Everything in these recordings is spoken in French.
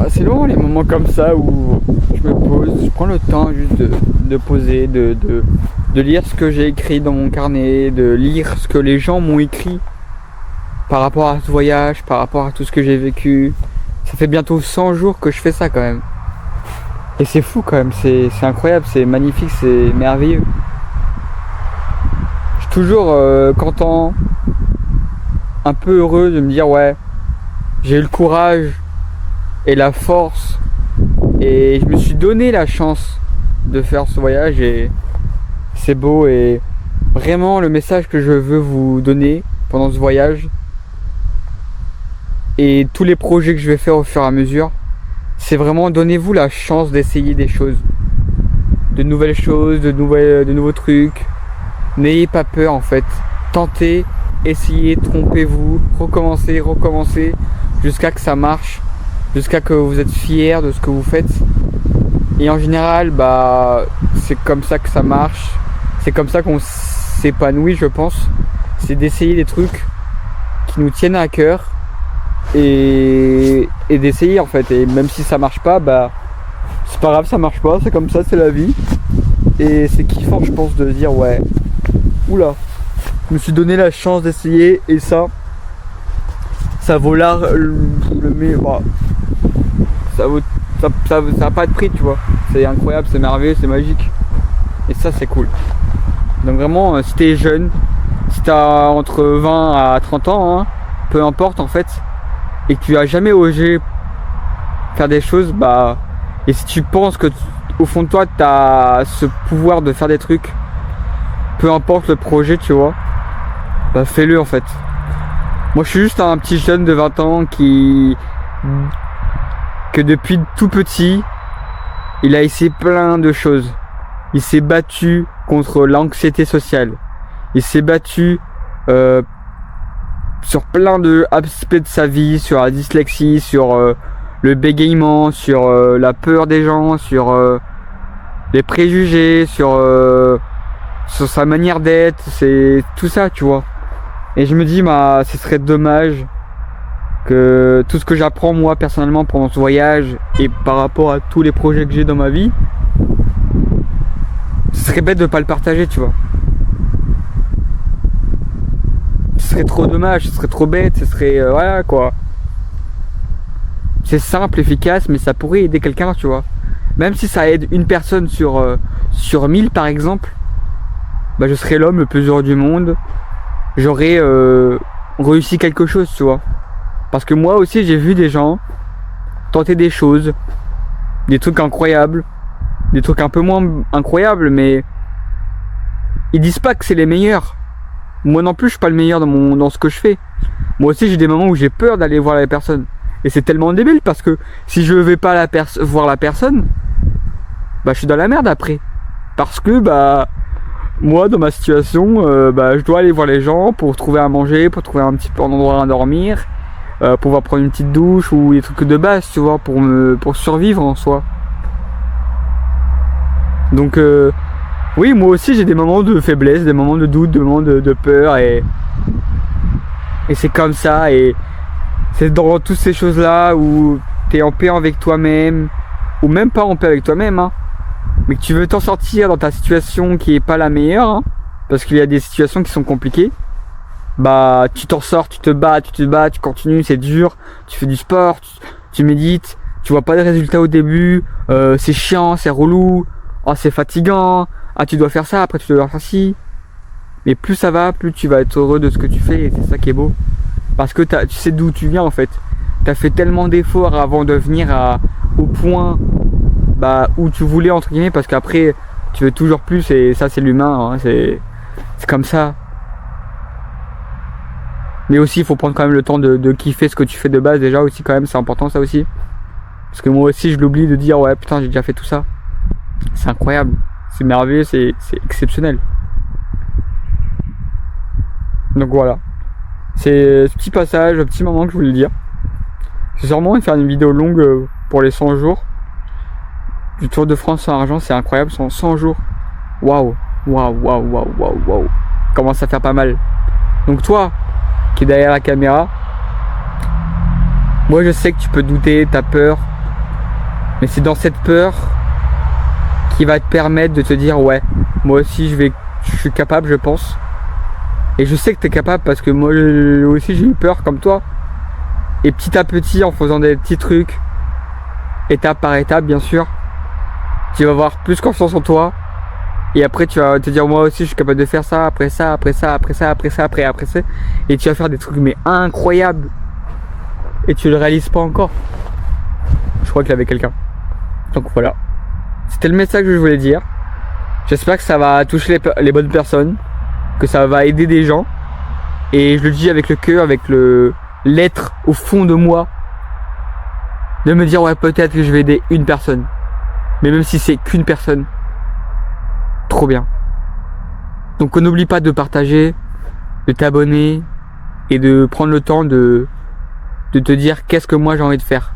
c'est long les moments comme ça où je me pose, je prends le temps juste de poser, de lire ce que j'ai écrit dans mon carnet, de lire ce que les gens m'ont écrit par rapport à ce voyage, par rapport à tout ce que j'ai vécu. Ça fait bientôt 100 jours que je fais ça quand même. Et c'est fou quand même, c'est incroyable, c'est magnifique, c'est merveilleux. Je suis toujours content, un peu heureux de me dire ouais, j'ai eu le courage et la force et je me suis donné la chance de faire ce voyage et c'est beau. Et vraiment le message que je veux vous donner pendant ce voyage et tous les projets que je vais faire au fur et à mesure, c'est vraiment donnez-vous la chance d'essayer des choses, de nouvelles choses, de nouveaux trucs. N'ayez pas peur en fait, tentez, essayez, trompez-vous, recommencez jusqu'à que ça marche, jusqu'à que vous êtes fiers de ce que vous faites. Et en général, bah, c'est comme ça que ça marche, c'est comme ça qu'on s'épanouit, je pense. C'est d'essayer des trucs qui nous tiennent à cœur et d'essayer en fait. Et même si ça marche pas, bah, c'est pas grave, ça marche pas, c'est comme ça, c'est la vie. Et c'est kiffant, je pense, de dire ouais, oula, je me suis donné la chance d'essayer et ça vaut l'art, ça a pas de prix, tu vois. C'est incroyable, c'est merveilleux, c'est magique. Et ça, c'est cool. Donc vraiment, si t'es jeune, si t'as entre 20 à 30 ans, hein, peu importe en fait, et que tu as jamais osé faire des choses, bah, et si tu penses que au fond de toi, t'as ce pouvoir de faire des trucs, peu importe le projet, tu vois, bah fais-le en fait. Moi je suis juste un petit jeune de 20 ans que depuis tout petit, il a essayé plein de choses. Il s'est battu contre l'anxiété sociale. Il s'est battu sur plein d'aspects de sa vie, sur la dyslexie, sur le bégaiement, sur la peur des gens, sur les préjugés, sur sa manière d'être, c'est tout ça, tu vois. Et je me dis, bah, ce serait dommage que tout ce que j'apprends moi personnellement pendant ce voyage et par rapport à tous les projets que j'ai dans ma vie, ce serait bête de pas le partager, tu vois. Ce serait trop dommage, ce serait trop bête, ce serait voilà quoi. C'est simple, efficace, mais ça pourrait aider quelqu'un, tu vois. Même si ça aide une personne sur 1000 par exemple, bah je serais l'homme le plus heureux du monde. J'aurais réussi quelque chose, tu vois. Parce que moi aussi j'ai vu des gens tenter des choses, des trucs incroyables, des trucs un peu moins incroyables, mais ils disent pas que c'est les meilleurs. Moi non plus je suis pas le meilleur dans ce que je fais. Moi aussi j'ai des moments où j'ai peur d'aller voir la personne. Et c'est tellement débile parce que si je vais pas voir la personne, bah je suis dans la merde après. Parce que bah moi dans ma situation, bah je dois aller voir les gens pour trouver à manger, pour trouver un petit peu un endroit à dormir, pouvoir prendre une petite douche ou des trucs de base, tu vois, pour survivre en soi. Donc oui, moi aussi j'ai des moments de faiblesse, des moments de doute, des moments de peur et c'est comme ça. Et c'est dans toutes ces choses là où t'es en paix avec toi-même, ou même pas en paix avec toi-même, hein, mais que tu veux t'en sortir dans ta situation qui est pas la meilleure, hein, parce qu'il y a des situations qui sont compliquées, bah tu t'en sors, tu te bats, tu continues, c'est dur, tu fais du sport, tu médites, tu vois pas de résultats au début, c'est chiant, c'est relou, oh c'est fatigant, ah tu dois faire ça, après tu dois faire ci, mais plus ça va, plus tu vas être heureux de ce que tu fais, et c'est ça qui est beau. Parce que tu sais d'où tu viens en fait. T'as fait tellement d'efforts avant de venir au point bah, où tu voulais entre guillemets, parce qu'après tu veux toujours plus et ça c'est l'humain, hein, c'est comme ça. Mais aussi il faut prendre quand même le temps de kiffer ce que tu fais de base déjà aussi quand même, c'est important ça aussi. Parce que moi aussi je l'oublie de dire ouais putain j'ai déjà fait tout ça. C'est incroyable, c'est merveilleux, c'est exceptionnel. Donc voilà. C'est ce petit passage, un petit moment que je voulais dire. C'est sûrement faire une vidéo longue pour les 100 jours du Tour de France sans argent, c'est incroyable, 100 jours. Waouh, waouh. Commence à faire pas mal. Donc toi, qui est derrière la caméra, moi je sais que tu peux douter, t'as peur, Mais c'est dans cette peur qui va te permettre de te dire ouais, moi aussi je suis capable, je pense. Et je sais que tu es capable parce que moi aussi j'ai eu peur comme toi. Et petit à petit, en faisant des petits trucs, étape par étape bien sûr, tu vas avoir plus confiance en toi. Et après tu vas te dire moi aussi je suis capable de faire ça, après ça, après ça, après ça, après ça, après ça. Et tu vas faire des trucs mais incroyables. Et tu le réalises pas encore. Je crois qu'il y avait quelqu'un. Donc voilà. C'était le message que je voulais dire. J'espère que ça va toucher les bonnes personnes. Que ça va aider des gens. Et je le dis avec le cœur, avec l'être au fond de moi. De me dire ouais peut-être que je vais aider une personne. Mais même si c'est qu'une personne. Trop bien. Donc n'oublie pas de partager, de t'abonner et de prendre le temps de te dire qu'est-ce que moi j'ai envie de faire.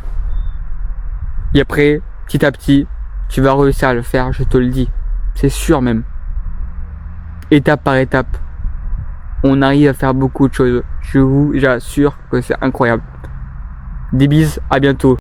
Et après, petit à petit, tu vas réussir à le faire, je te le dis. C'est sûr même. Étape par étape, on arrive à faire beaucoup de choses. Je vous assure que c'est incroyable. Des bises, à bientôt.